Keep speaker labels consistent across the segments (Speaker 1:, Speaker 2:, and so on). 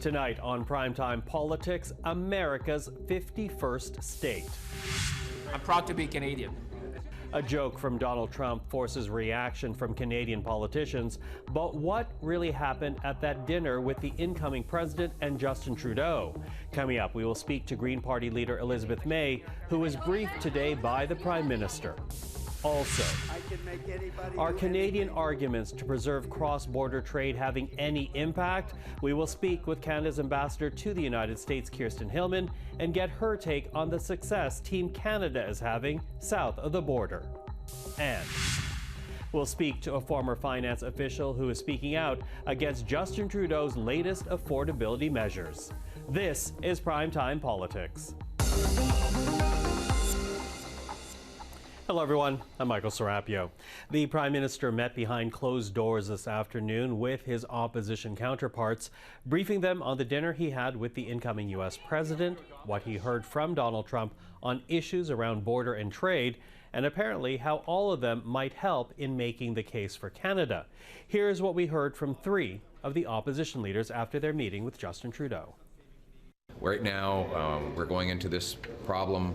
Speaker 1: Tonight on Primetime Politics, America's 51st state.
Speaker 2: I'm proud to be Canadian.
Speaker 1: A joke from Donald Trump forces reaction from Canadian politicians. But what really happened at that dinner with the incoming president and Justin Trudeau? Coming up, we will speak to Green Party leader Elizabeth May, who was briefed today by the Prime Minister. Also, are Canadian arguments to preserve cross-border trade having any impact? We will speak with Canada's ambassador to the United States, Kirsten Hillman, and get her take on the success Team Canada is having south of the border. And we'll speak to a former finance official who is speaking out against Justin Trudeau's latest affordability measures. This is Primetime Politics. Hello, everyone. I'm Michael Serapio. The Prime Minister met behind closed doors this afternoon with his opposition counterparts, briefing them on the dinner he had with the incoming U.S. president, what he heard from Donald Trump on issues around border and trade, and apparently how all of them might help in making the case for Canada. Here's what we heard from three of the opposition leaders after their meeting with Justin Trudeau.
Speaker 3: Right now, we're going into this problem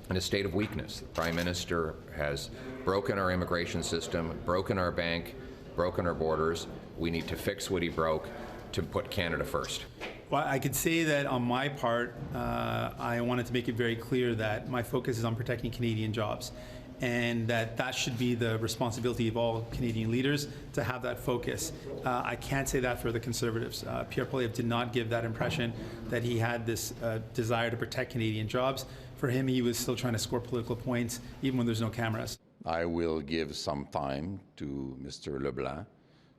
Speaker 3: in a state of weakness. The Prime Minister has broken our immigration system, broken our bank, broken our borders. We need to fix what he broke to put Canada first.
Speaker 4: Well, I could say that on my part, I wanted to make it very clear that my focus is on protecting Canadian jobs, and that should be the responsibility of all Canadian leaders to have that focus. I can't say that for the Conservatives. Pierre Poilievre did not give that impression that he had this desire to protect Canadian jobs. For him, he was still trying to score political points, even when there's no cameras.
Speaker 5: I will give some time to Mr. Leblanc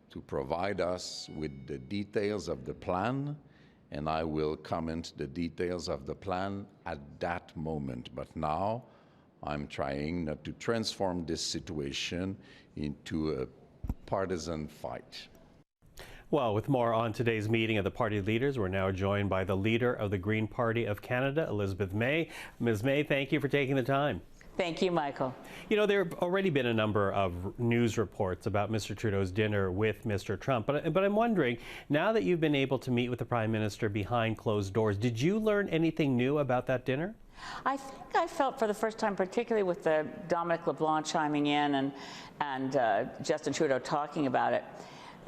Speaker 5: to provide us with the details of the plan, and I will comment the details of the plan at that moment. But now, I'm trying not to transform this situation into a partisan fight.
Speaker 1: Well, with more on today's meeting of the party leaders, we're now joined by the leader of the Green Party of Canada, Elizabeth May. Ms. May, thank you for taking the time.
Speaker 6: Thank you, Michael.
Speaker 1: You know, there have already been a number of news reports about Mr. Trudeau's dinner with Mr. Trump. But I'm wondering, now that you've been able to meet with the Prime Minister behind closed doors, did you learn anything new about that dinner?
Speaker 6: I think I felt for the first time, particularly with the Dominic LeBlanc chiming in and Justin Trudeau talking about it,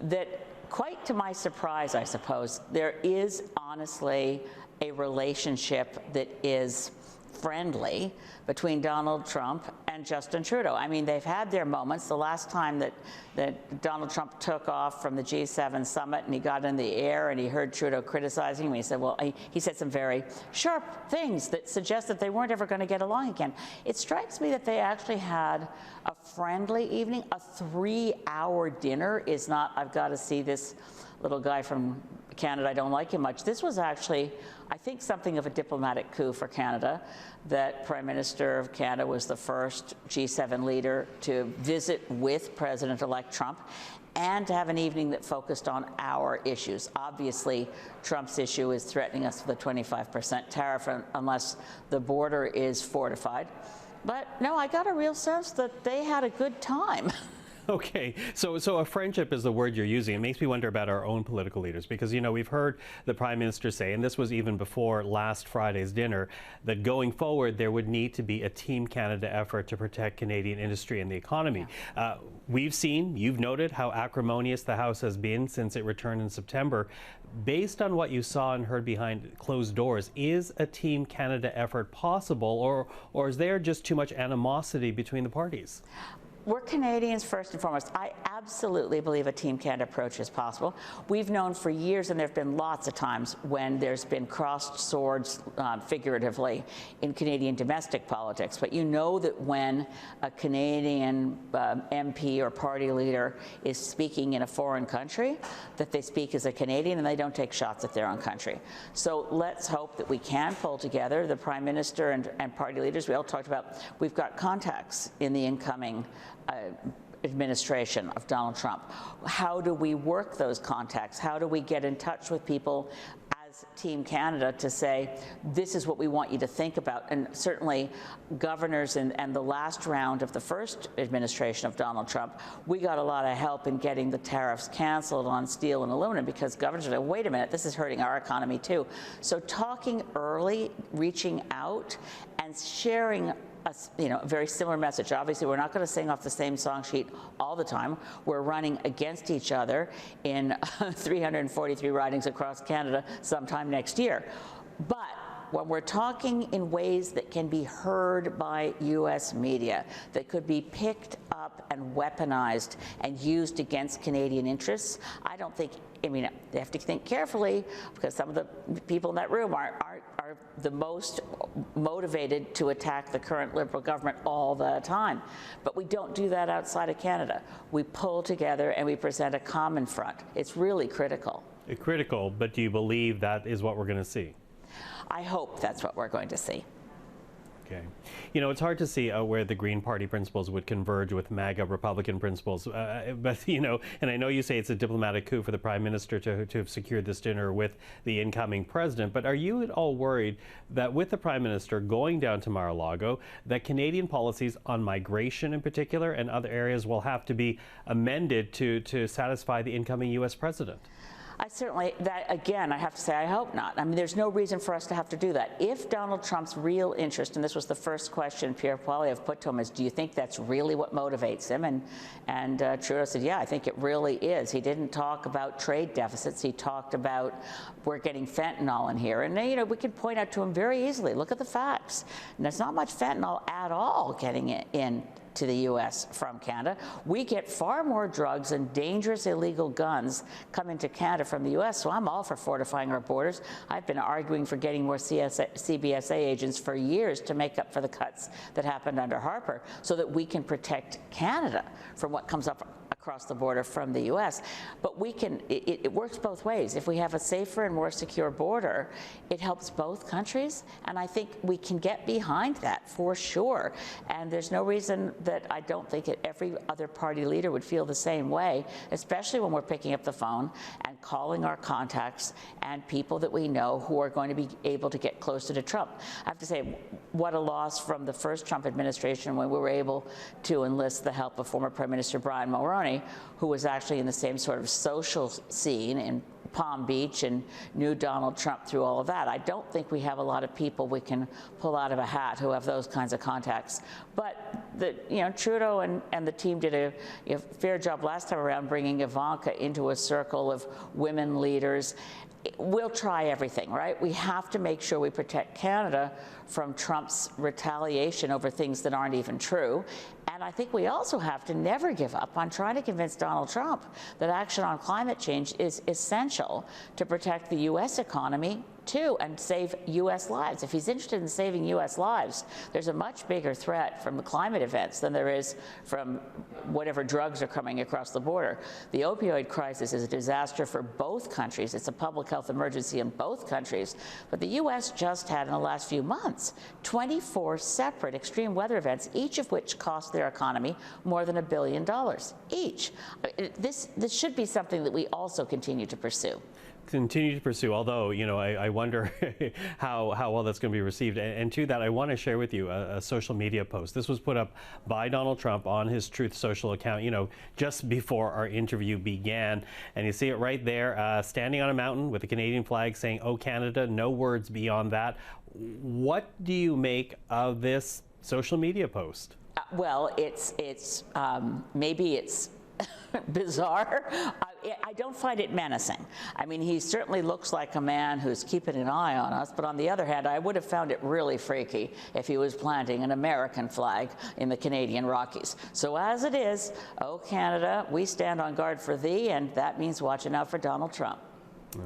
Speaker 6: that quite to my surprise, I suppose, there is honestly a relationship that is friendly between Donald Trump and Justin Trudeau. I mean, they've had their moments. The last time that Donald Trump took off from the G7 summit and he got in the air and he heard Trudeau criticizing him, he said, well, he said some very sharp things that suggest that they weren't ever going to get along again. It strikes me that they actually had a friendly evening. A 3-hour dinner is not, I've got to see this little guy from Canada, I don't like him much. This was actually, I think, something of a diplomatic coup for Canada, that Prime Minister of Canada was the first G7 leader to visit with President-elect Trump and to have an evening that focused on our issues. Obviously, Trump's issue is threatening us with a 25% tariff unless the border is fortified. But no, I got a real sense that they had a good time.
Speaker 1: Okay, so a friendship is the word you're using. It makes me wonder about our own political leaders because, you know, we've heard the Prime Minister say, and this was even before last Friday's dinner, that going forward there would need to be a Team Canada effort to protect Canadian industry and the economy. Yeah. We've seen, you've noted how acrimonious the House has been since it returned in September. Based on what you saw and heard behind closed doors, is a Team Canada effort possible, or is there just too much animosity between the parties?
Speaker 6: We're Canadians first and foremost. I absolutely believe a Team Canada approach is possible. We've known for years, and there have been lots of times when there's been crossed swords, figuratively, in Canadian domestic politics. But you know that when a Canadian MP or party leader is speaking in a foreign country, that they speak as a Canadian and they don't take shots at their own country. So let's hope that we can pull together the Prime Minister and party leaders. We all talked about, we've got contacts in the incoming administration of Donald Trump. How do we work those contacts? How do we get in touch with people as as Team Canada to say, this is what we want you to think about. And certainly governors and the last round of the first administration of Donald Trump, we got a lot of help in getting the tariffs canceled on steel and aluminum because governors are like, wait a minute, this is hurting our economy too. So talking early, reaching out and sharing a very similar message. Obviously, we're not going to sing off the same song sheet all the time. We're running against each other in 343 ridings across Canada sometime next year. But when we're talking in ways that can be heard by U.S. media, that could be picked up and weaponized and used against Canadian interests, I don't think, they have to think carefully because some of the people in that room are the most motivated to attack the current Liberal government all the time. But we don't do that outside of Canada. We pull together and we present a common front. It's really critical.
Speaker 1: Critical, but do you believe that is what we're going to see?
Speaker 6: I hope that's what we're going to see.
Speaker 1: Okay. It's hard to see where the Green Party principles would converge with MAGA Republican principles. But, and I know you say it's a diplomatic coup for the Prime Minister to have secured this dinner with the incoming president. But are you at all worried that with the Prime Minister going down to Mar-a-Lago, that Canadian policies on migration in particular and other areas will have to be amended to satisfy the incoming U.S. president?
Speaker 6: I have to say, I hope not. There's no reason for us to have to do that. If Donald Trump's real interest, and this was the first question Pierre Poilievre put to him, is do you think that's really what motivates him? And Trudeau said, yeah, I think it really is. He didn't talk about trade deficits. He talked about we're getting fentanyl in here. And, we could point out to him very easily, look at the facts. And there's not much fentanyl at all getting in to the U.S. from Canada. We get far more drugs and dangerous illegal guns come into Canada from the U.S., so I'm all for fortifying our borders. I've been arguing for getting more CBSA agents for years to make up for the cuts that happened under Harper so that we can protect Canada from what comes up across the border from the U.S. But it works both ways. If we have a safer and more secure border, it helps both countries, and I think we can get behind that for sure. And there's no reason that I don't think every other party leader would feel the same way, especially when we're picking up the phone and calling our contacts and people that we know who are going to be able to get closer to Trump. I have to say, what a loss from the first Trump administration when we were able to enlist the help of former Prime Minister Brian Mulroney, who was actually in the same sort of social scene in Palm Beach and knew Donald Trump through all of that. I don't think we have a lot of people we can pull out of a hat who have those kinds of contacts. But Trudeau and the team did a fair job last time around bringing Ivanka into a circle of women leaders. We'll try everything, right? We have to make sure we protect Canada from Trump's retaliation over things that aren't even true. And I think we also have to never give up on trying to convince Donald Trump that action on climate change is essential to protect the U.S. economy too and save U.S. lives. If he's interested in saving U.S. lives, there's a much bigger threat from the climate events than there is from whatever drugs are coming across the border. The opioid crisis is a disaster for both countries. It's a public health emergency in both countries. But the U.S. just had in the last few months 24 separate extreme weather events, each of which cost their economy more than $1 billion each. This should be something that we also continue to pursue.
Speaker 1: Although, I wonder how well that's going to be received. And to that, I want to share with you a social media post. This was put up by Donald Trump on his Truth Social account, just before our interview began. And you see it right there, standing on a mountain with a Canadian flag saying, "Oh, Canada," no words beyond that. What do you make of this social media post?
Speaker 6: Well, maybe it's bizarre. I don't find it menacing. He certainly looks like a man who's keeping an eye on us, but on the other hand, I would have found it really freaky if he was planting an American flag in the Canadian Rockies. So as it is, oh Canada, we stand on guard for thee, and that means watching out for Donald Trump.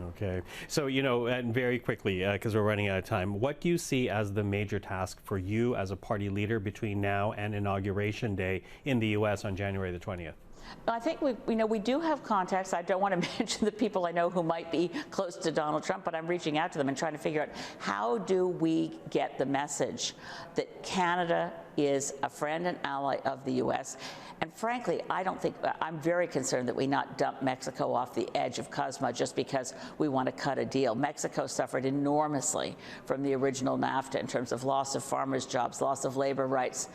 Speaker 1: Okay. So, and very quickly, because we're running out of time, what do you see as the major task for you as a party leader between now and Inauguration Day in the U.S. on January the 20th?
Speaker 6: I think we do have contacts. I don't want to mention the people I know who might be close to Donald Trump, but I'm reaching out to them and trying to figure out how do we get the message that Canada is a friend and ally of the U.S. And frankly, I'm very concerned that we not dump Mexico off the edge of CUSMA just because we want to cut a deal. Mexico suffered enormously from the original NAFTA in terms of loss of farmers' jobs, loss of labor rights,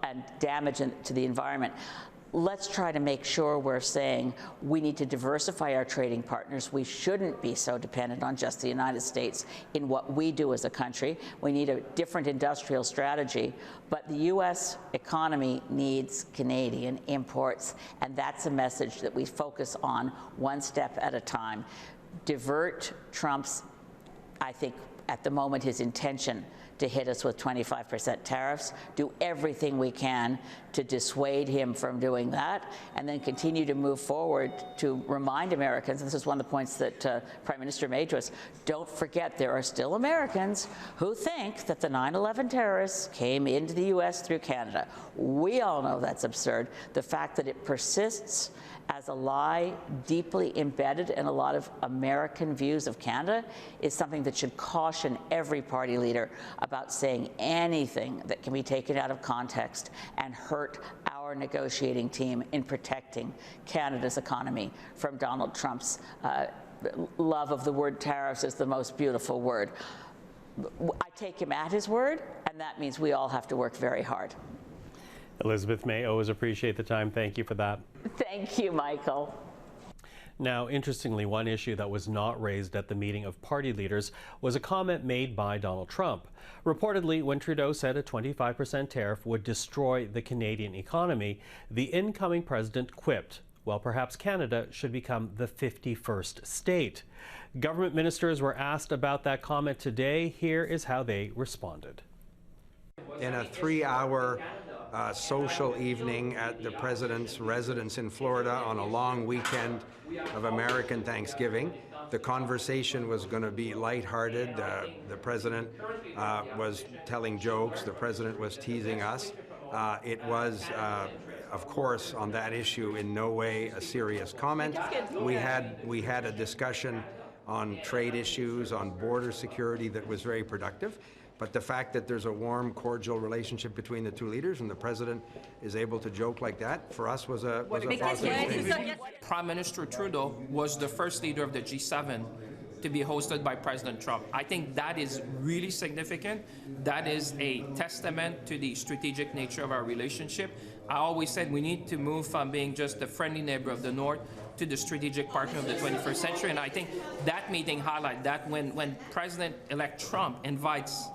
Speaker 6: and damage to the environment. Let's try to make sure we're saying we need to diversify our trading partners. We shouldn't be so dependent on just the United States in what we do as a country. We need a different industrial strategy, but the U.S. economy needs Canadian imports, and that's a message that we focus on one step at a time. Divert Trump's, I think, at the moment, his intention to hit us with 25% tariffs, do everything we can to dissuade him from doing that, and then continue to move forward to remind Americans, and this is one of the points that Prime Minister made to us, don't forget there are still Americans who think that the 9/11 terrorists came into the U.S. through Canada. We all know that's absurd. The fact that it persists as a lie deeply embedded in a lot of American views of Canada is something that should caution every party leader about saying anything that can be taken out of context and hurt our negotiating team in protecting Canada's economy from Donald Trump's love of the word tariffs is the most beautiful word. I take him at his word, and that means we all have to work very hard.
Speaker 1: Elizabeth May, always appreciate the time. Thank you for that.
Speaker 6: Thank you, Michael.
Speaker 1: Now, interestingly, one issue that was not raised at the meeting of party leaders was a comment made by Donald Trump. Reportedly, when Trudeau said a 25% tariff would destroy the Canadian economy, the incoming president quipped, well, perhaps Canada should become the 51st state. Government ministers were asked about that comment today. Here is how they responded.
Speaker 7: In a 3-hour social evening at the president's residence in Florida on a long weekend of American Thanksgiving. The conversation was going to be lighthearted. The president was telling jokes. The president was teasing us. It was, of course, on that issue, in no way a serious comment. We had a discussion on trade issues, on border security that was very productive. But the fact that there's a warm, cordial relationship between the two leaders and the president is able to joke like that, for us was a positive thing.
Speaker 2: Prime Minister Trudeau was the first leader of the G7 to be hosted by President Trump. I think that is really significant. That is a testament to the strategic nature of our relationship. I always said we need to move from being just the friendly neighbor of the North to the strategic partner of the 21st century. And I think that meeting highlighted that when President-elect Trump invites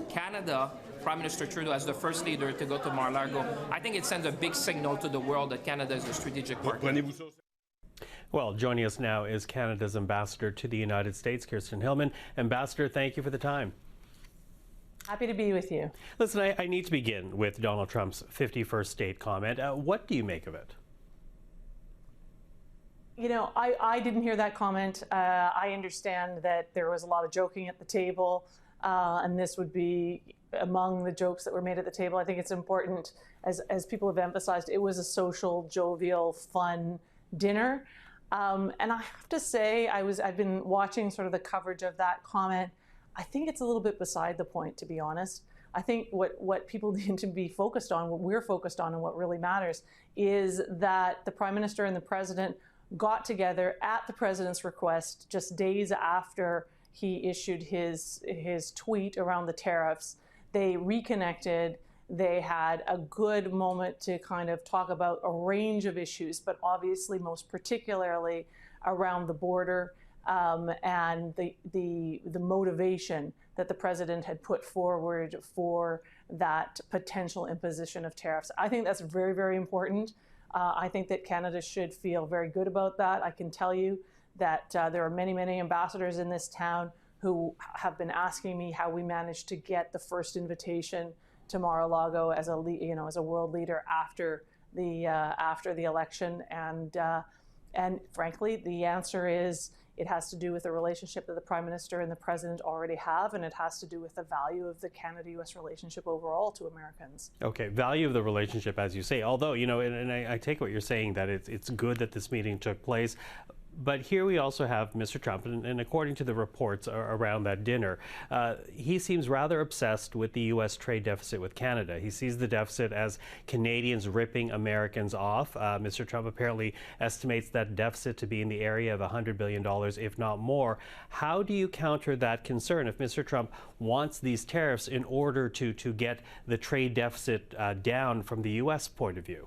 Speaker 2: Canada, Prime Minister Trudeau as the first leader to go to Mar-a-Lago, I think it sends a big signal to the world that Canada is a strategic partner.
Speaker 1: Well, joining us now is Canada's ambassador to the United States, Kirsten Hillman. Ambassador, thank you for the time.
Speaker 8: Happy to be with you.
Speaker 1: Listen, I need to begin with Donald Trump's 51st state comment. What do you make of it?
Speaker 8: You know, I didn't hear that comment. I understand that there was a lot of joking at the table. And this would be among the jokes that were made at the table. I think it's important, as people have emphasized, it was a social, jovial, fun dinner. And I have to say, I've been watching sort of the coverage of that comment. I think it's a little bit beside the point, to be honest. I think what people need to be focused on, what we're focused on and what really matters, is that the Prime Minister and the President got together at the President's request just days after he issued his tweet around the tariffs. They reconnected. They had a good moment to kind of talk about a range of issues, but obviously most particularly around the border and the motivation that the president had put forward for that potential imposition of tariffs. I think that's very, very important. I think that Canada should feel very good about that. I can tell you that there are many, many ambassadors in this town who have been asking me how we managed to get the first invitation to Mar-a-Lago as a world leader after the election, and frankly, the answer is It has to do with the relationship that the Prime Minister and the President already have, and it has to do with the value of the Canada-US relationship overall to Americans.
Speaker 1: Okay, value of the relationship, as you say, although, and I take what you're saying, that it's good that this meeting took place. But here we also have Mr. Trump, and according to the reports around that dinner, he seems rather obsessed with the U.S. trade deficit with Canada. He sees the deficit as Canadians ripping Americans off. Mr. Trump apparently estimates that deficit to be in the area of $100 billion, if not more. How do you counter that concern if Mr. Trump wants these tariffs in order to get the trade deficit down from the U.S. point of view?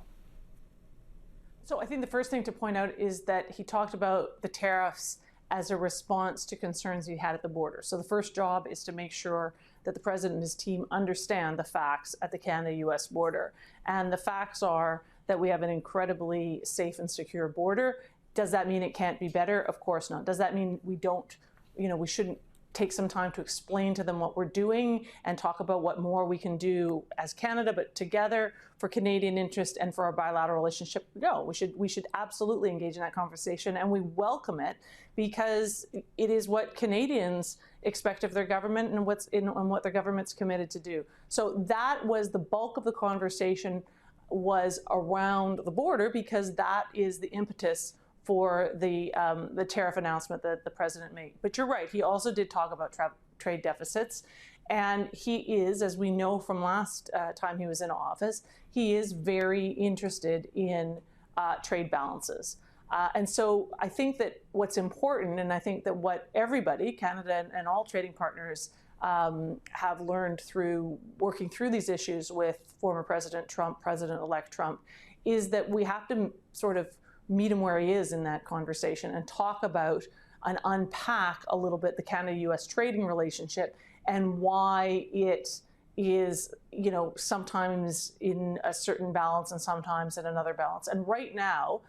Speaker 8: So I think the first thing to point out is that he talked about the tariffs as a response to concerns he had at the border. So the first job is to make sure that the president and his team understand the facts at the Canada-US border. And the facts are that we have an incredibly safe and secure border. Does that mean it can't be better? Of course not. Does that mean we don't, we shouldn't take some time to explain to them what we're doing and talk about what more we can do as Canada, but together for Canadian interest and for our bilateral relationship? No, we should absolutely engage in that conversation, and we welcome it because it is what Canadians expect of their government and what their government's committed to do. So that was the bulk of the conversation, was around the border, because that is the impetus for the tariff announcement that the president made. But you're right, he also did talk about trade deficits. And he is, as we know from last time he was in office, he is very interested in trade balances. And so I think that what's important, and I think that what everybody, Canada and all trading partners, have learned through working through these issues with former President Trump, President-elect Trump, is that we have to sort of meet him where he is in that conversation and talk about and unpack a little bit the Canada-US trading relationship and why it is, sometimes in a certain balance and sometimes in another balance. And right now,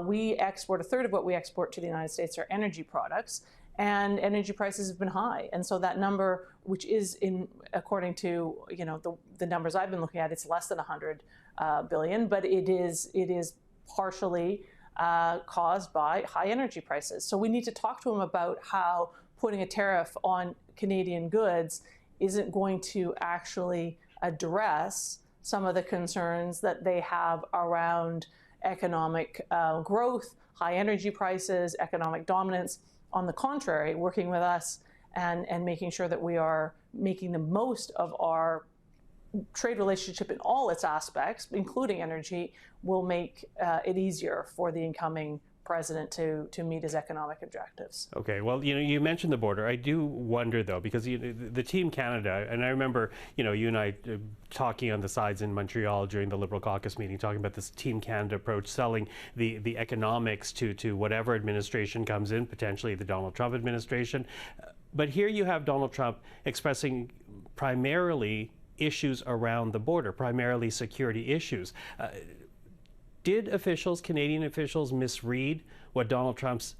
Speaker 8: we export, a third of what we export to the United States are energy products, and energy prices have been high. And so that number, which is according to, the numbers I've been looking at, it's less than 100 billion, but it is partially caused by high energy prices. So we need to talk to them about how putting a tariff on Canadian goods isn't going to actually address some of the concerns that they have around economic growth, high energy prices, economic dominance. On the contrary, working with us and making sure that we are making the most of our trade relationship in all its aspects, including energy, will make it easier for the incoming president to meet his economic objectives.
Speaker 1: Okay, well, you mentioned the border. I do wonder, though, because the Team Canada, and I remember, you and I talking on the sides in Montreal during the Liberal caucus meeting, talking about this Team Canada approach, selling the economics to whatever administration comes in, potentially the Donald Trump administration. But here you have Donald Trump expressing primarily issues around the border, primarily security issues. Did Canadian officials, misread what Donald Trump's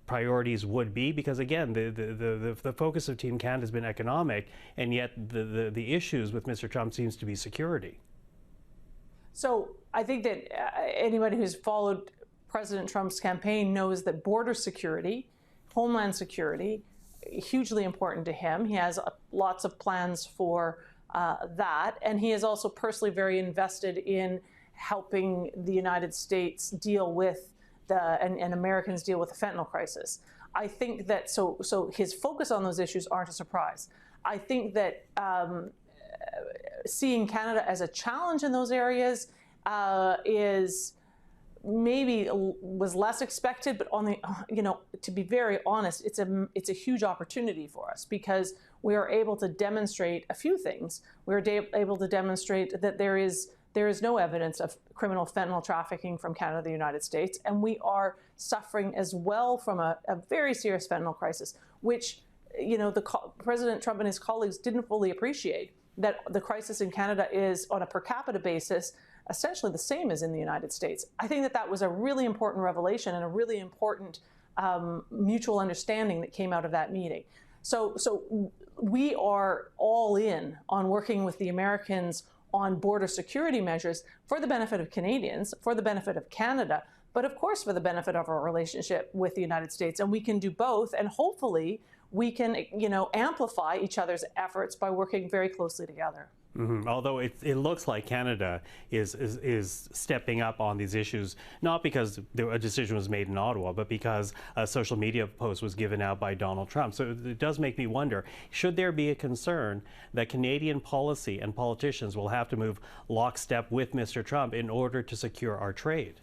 Speaker 1: priorities would be? Because again, the focus of Team Canada has been economic, and yet the issues with Mr. Trump seems to be security.
Speaker 8: So I think that anybody who's followed President Trump's campaign knows that border security, homeland security, hugely important to him. He has lots of plans for that, and he is also personally very invested in helping the United States deal with and Americans deal with the fentanyl crisis. I think that so his focus on those issues aren't a surprise. I think that seeing Canada as a challenge in those areas is maybe was less expected, but on the to be very honest, it's a huge opportunity for us because we are able to demonstrate a few things. We are able to demonstrate that there is no evidence of criminal fentanyl trafficking from Canada to the United States, and we are suffering as well from a very serious fentanyl crisis, which President Trump and his colleagues didn't fully appreciate, that the crisis in Canada is on a per capita basis essentially the same as in the United States. I think that was a really important revelation and a really important mutual understanding that came out of that meeting. So we are all in on working with the Americans on border security measures for the benefit of Canadians, for the benefit of Canada, but of course for the benefit of our relationship with the United States. And we can do both, and hopefully we can, amplify each other's efforts by working very closely together.
Speaker 1: Although it looks like Canada is stepping up on these issues, not because a decision was made in Ottawa, but because a social media post was given out by Donald Trump. So it does make me wonder, should there be a concern that Canadian policy and politicians will have to move lockstep with Mr. Trump in order to secure our trade?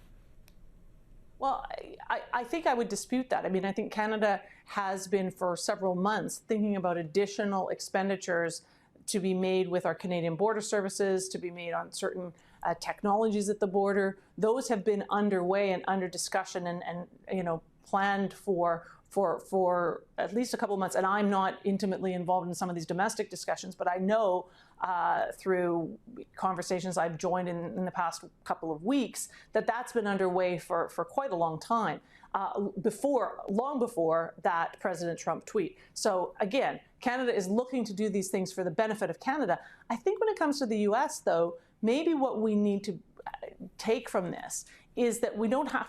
Speaker 8: Well, I think I would dispute that. I mean, I think Canada has been for several months thinking about additional expenditures to be made with our Canadian border services, to be made on certain technologies at the border. Those have been underway and under discussion and planned for at least a couple of months. And I'm not intimately involved in some of these domestic discussions, but I know through conversations I've joined in the past couple of weeks that that's been underway for quite a long time, long before that President Trump tweet. So again, Canada is looking to do these things for the benefit of Canada. I think when it comes to the U.S., though, maybe what we need to take from this is that we not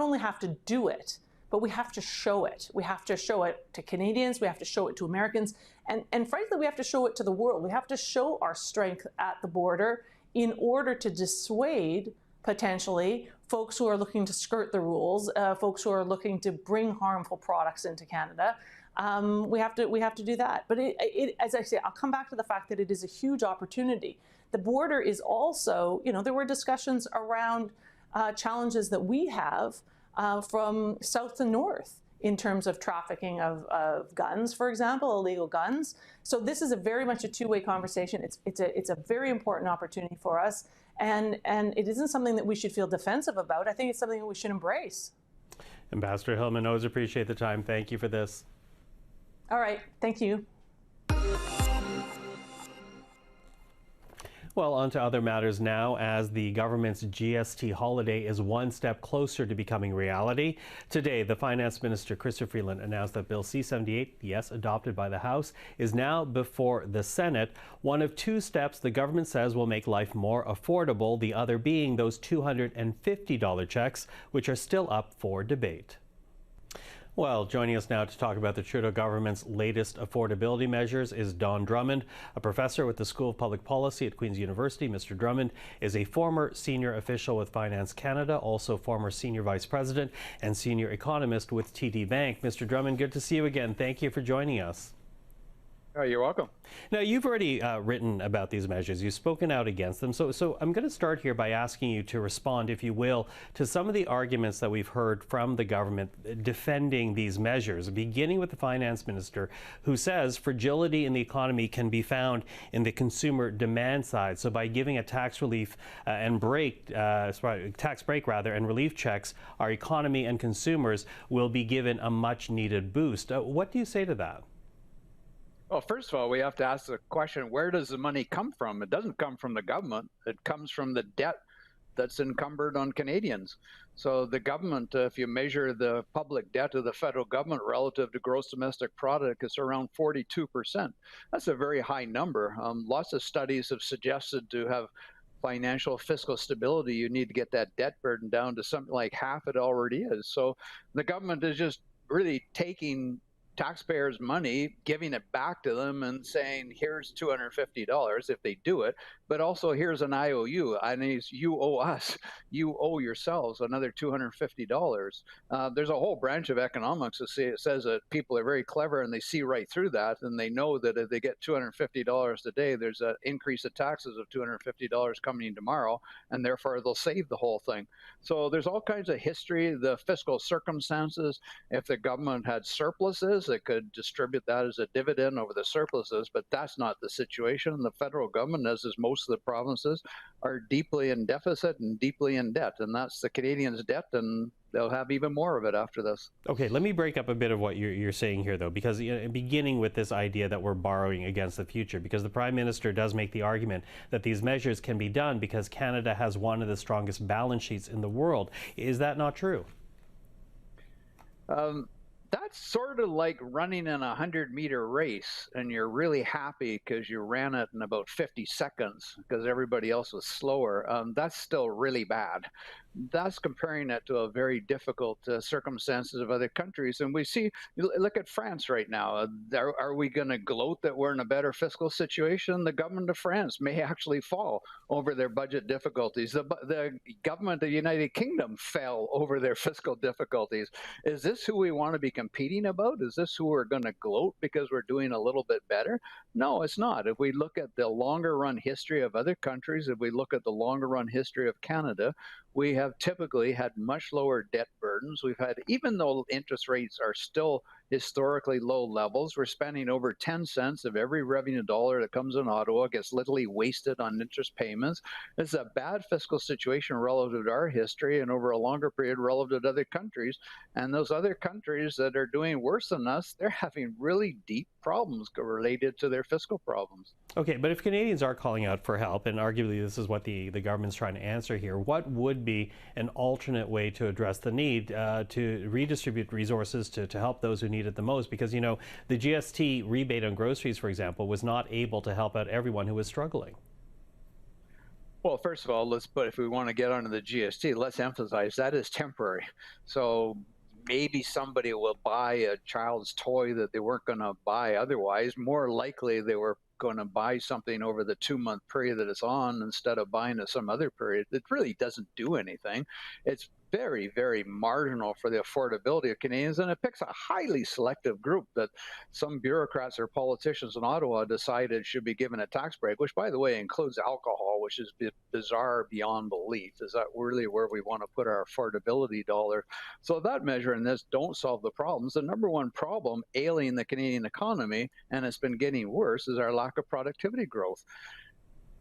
Speaker 8: only have to do it, but we have to show it. We have to show it to Canadians, we have to show it to Americans, and frankly, we have to show it to the world. We have to show our strength at the border in order to dissuade, potentially, folks who are looking to skirt the rules, folks who are looking to bring harmful products into Canada. We have to do that. But as I say, I'll come back to the fact that it is a huge opportunity. The border is also, there were discussions around challenges that we have from south to north in terms of trafficking of guns, for example, illegal guns. So this is very much a two-way conversation. It's a very important opportunity for us, and it isn't something that we should feel defensive about. I think it's something that we should embrace.
Speaker 1: Ambassador Hillman, always appreciate the time. Thank you for this.
Speaker 8: All right, thank you.
Speaker 1: Well, on to other matters now, as the government's GST holiday is one step closer to becoming reality. Today, the Finance Minister, Kirsten Hillman, announced that Bill C-78, yes, adopted by the House, is now before the Senate. One of two steps the government says will make life more affordable, the other being those $250 checks, which are still up for debate. Well, joining us now to talk about the Trudeau government's latest affordability measures is Don Drummond, a professor with the School of Public Policy at Queen's University. Mr. Drummond is a former senior official with Finance Canada, also former senior vice president and senior economist with TD Bank. Mr. Drummond, good to see you again. Thank you for joining us.
Speaker 9: Oh, you're welcome.
Speaker 1: Now, you've already written about these measures. You've spoken out against them. So I'm going to start here by asking you to respond, if you will, to some of the arguments that we've heard from the government defending these measures, beginning with the finance minister, who says fragility in the economy can be found in the consumer demand side. So by giving a tax relief tax break and relief checks, our economy and consumers will be given a much needed boost. What do you say to that?
Speaker 9: Well, first of all, we have to ask the question, where does the money come from? It doesn't come from the government. It comes from the debt that's encumbered on Canadians. So the government, if you measure the public debt of the federal government relative to gross domestic product, it's around 42%. That's a very high number. Lots of studies have suggested to have financial fiscal stability, you need to get that debt burden down to something like half it already is. So the government is just really taking taxpayers' money, giving it back to them and saying, here's $250 if they do it, but also here's an IOU. And you owe us, you owe yourselves another $250. There's a whole branch of economics that says that people are very clever and they see right through that, and they know that if they get $250 a day, there's an increase of taxes of $250 coming in tomorrow, and therefore they'll save the whole thing. So there's all kinds of history, the fiscal circumstances. If the government had surpluses, it could distribute that as a dividend over the surpluses, but that's not the situation. The federal government, as is most of the provinces, are deeply in deficit and deeply in debt, and that's the Canadians' debt, and they'll have even more of it after this.
Speaker 1: Okay, let me break up a bit of what you're saying here, though, because beginning with this idea that we're borrowing against the future, because the Prime Minister does make the argument that these measures can be done because Canada has one of the strongest balance sheets in the world. Is that not true?
Speaker 9: That's sort of like running in a 100-meter race, and you're really happy because you ran it in about 50 seconds because everybody else was slower. That's still really bad. that's comparing it to a very difficult circumstances of other countries. And we see, look at France right now. Are we going to gloat that we're in a better fiscal situation? The government of France may actually fall over their budget difficulties. The government of the United Kingdom fell over their fiscal difficulties. Is this who we want to be competing about? Is this who we're going to gloat because we're doing a little bit better? No, it's not. If we look at the longer run history of other countries, if we look at the longer run history of Canada, we have typically had much lower debt burdens. We've had, even though interest rates are still historically low levels, we're spending over 10 cents of every revenue dollar that comes in Ottawa gets literally wasted on interest payments. It's a bad fiscal situation relative to our history and over a longer period relative to other countries. And those other countries that are doing worse than us, they're having really deep problems related to their fiscal problems.
Speaker 1: Okay, but if Canadians are calling out for help, and arguably this is what the government's trying to answer here, what would be an alternate way to address the need to redistribute resources to help those who need it the most? Because, you know, the GST rebate on groceries, for example, was not able to help out everyone who was struggling.
Speaker 9: Well, first of all, if we want to get onto the GST, let's emphasize that is temporary. So maybe somebody will buy a child's toy that they weren't going to buy otherwise. More likely they were going to buy something over the 2-month period that it's on instead of buying at some other period. It really doesn't do anything. It's very, very marginal for the affordability of Canadians, and it picks a highly selective group that some bureaucrats or politicians in Ottawa decided should be given a tax break, which, by the way, includes alcohol, which is bizarre beyond belief. Is that really where we want to put our affordability dollar? So that measure and this don't solve the problems. The number one problem ailing the Canadian economy, and it's been getting worse, is our lack of productivity growth.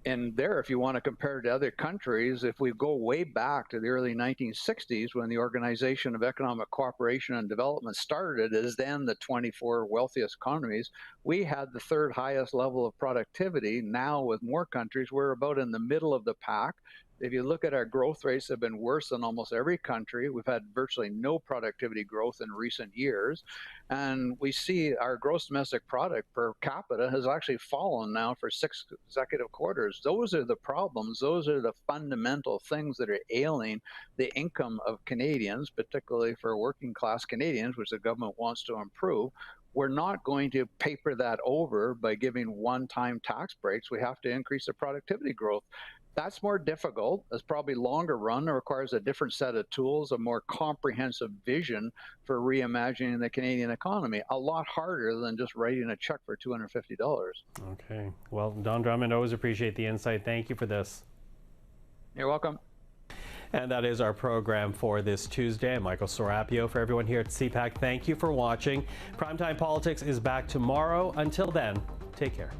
Speaker 9: And there, if you want to compare to other countries, if we go way back to the early 1960s, when the Organization of Economic Cooperation and Development started as then the 24 wealthiest economies, we had the third highest level of productivity. Now, with more countries, we're about in the middle of the pack. If you look at our growth rates, have been worse than almost every country. We've had virtually no productivity growth in recent years. And we see our gross domestic product per capita has actually fallen now for 6 consecutive quarters. Those are the problems. Those are the fundamental things that are ailing the income of Canadians, particularly for working class Canadians, which the government wants to improve. We're not going to paper that over by giving one-time tax breaks. We have to increase the productivity growth. That's more difficult. It's probably longer run. It requires a different set of tools, a more comprehensive vision for reimagining the Canadian economy. A lot harder than just writing a check for $250.
Speaker 1: Okay. Well, Don Drummond, always appreciate the insight. Thank you for this.
Speaker 9: You're welcome.
Speaker 1: And that is our program for this Tuesday. I'm Michael Serapio. For everyone here at CPAC, thank you for watching. Primetime Politics is back tomorrow. Until then, take care.